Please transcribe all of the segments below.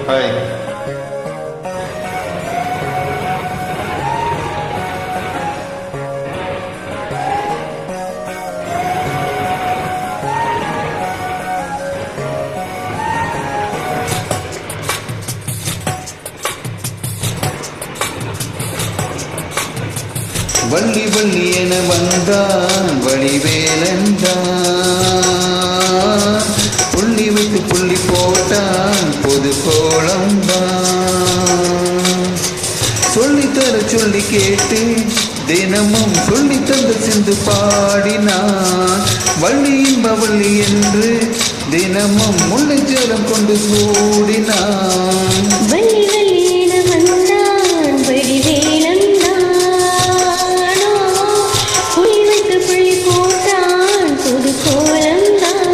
Hi. Valli Valli என வந்தான் வடிவேலந்தான், புள்ளி வைத்து புள்ளி போட்டான் பொது கோலம்தான். சொல்லித்தர சொல்லி கேட்டு தினமும் சொல்லி தந்த சிந்து பாடினான். வள்ளி இன்ப வள்ளி என்று தினமும் முல்லைச்சேரம் கொண்டு சூடினான். வள்ளி வள்ளி என வந்தான் வடிவேலந்தான், புள்ளி வைத்து புள்ளி போட்டான் புது கோலம்தான்.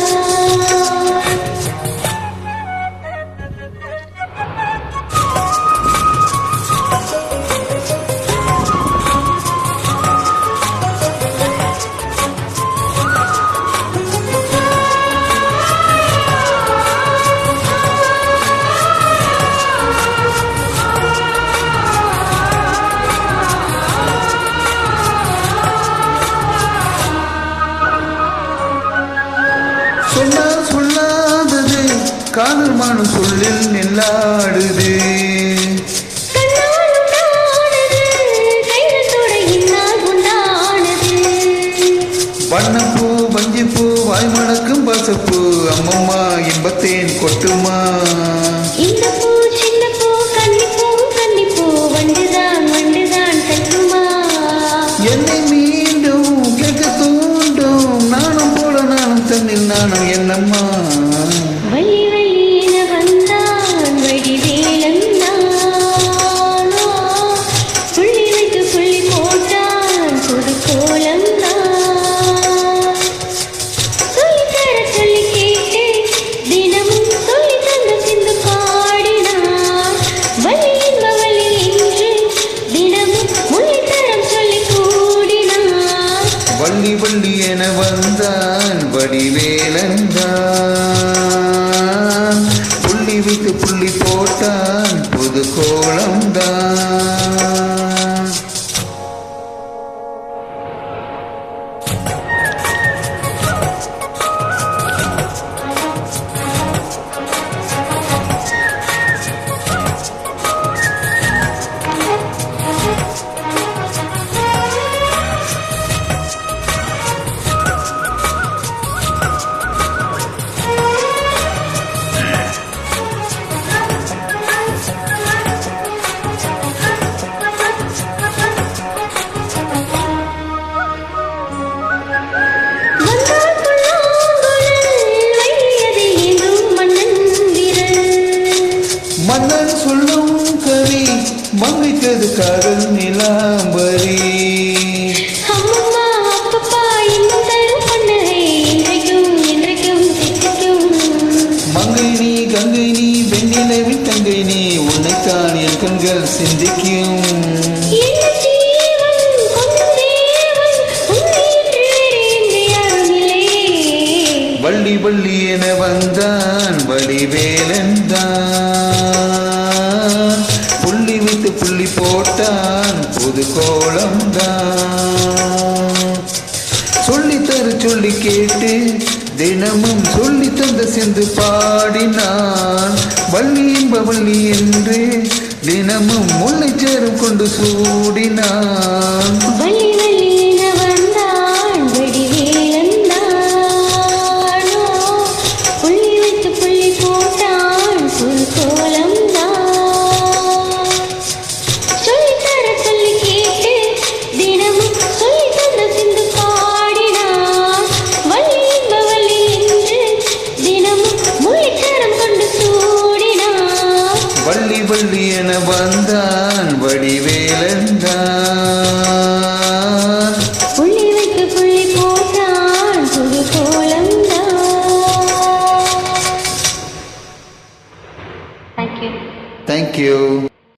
சொன்னால் சொல்லாதது காதல் மானும் சொல்லில் நில்லாடுது. வண்ணப்பூ வஞ்சிப்பூ வாய் மணக்கும் பசப்பூ அம்மம்மா இன்பத்தேன் கொட்டுமா. இந்த பூ சின்ன பூ கன்னிப்பூ கன்னிப்பூ வண்டுதான் வண்டுதான் கட்டுமா. என்னை மீண்டும் கேட்க தூண்டும் நானும் போல நானும் தன்னில் நானும் என்னம்மா. வள்ளி வள்ளி என வந்தான் வடிவேலந்தான், புள்ளி வைத்து புள்ளி போட்டான் புது கோலம்தான். சொல்லித்தர சொல்லி கேட்டு தினமும் சொல்லி தந்த சிந்து பாடினான். வள்ளி இன்ப வள்ளி என்று தினமும் முல்லைத்தரம் சொல்லி கூடினான். வள்ளி வள்ளி என வந்தான் வடிவேலந்தான், புள்ளி வைத்து புள்ளி போட்டான் புது கோலம்தான். மன்னன் சொல்லும் கவி மங்கைத்தது காதல் நிலாம்பரி. அம்மம்மா அப்பப்பா இன்னும் தரும் பண்ணை இன்றைக்கும் இன்றைக்கும் தித்திக்கும். மங்கை நீ கங்கை நீ வெண்ணிலவின் தங்கை நீ உன்னைத்தான் என் கண்கள் சிந்திக்கும். என்ன ஜீவன் கொஞ்சம் தேவன் உன்னை இன்று வேறு எங்கே யாரும் இல்லையே. வள்ளி வள்ளி என வந்தான் வடிவேலந்தான், புள்ளி வைத்து புள்ளி போட்டான் புது கோலம்தான். சொல்லித்தரு சொல்லி கேட்டு தினமும் சொல்லி தந்த சிந்து பாடினான். வள்ளி இன்ப வள்ளி என்று தினமும் முல்லைச்சேரம் கொண்டு சூடினான். வள்ளி வள்ளி என வந்தான் வடிவேலந்தான், புள்ளி வைத்து புள்ளி போட்டான் புது கோலம்தான். சொல்லித்தர சொல்லி கேட்டு தினமும் சொல்லி தந்த சிந்து பாடினான். வள்ளி இன்ப வள்ளி என்று தினமும் முல்லைச்சரம் கொண்டு சூடினான். வள்ளி வள்ளி என வந்தான் வடிவேலந்தான்.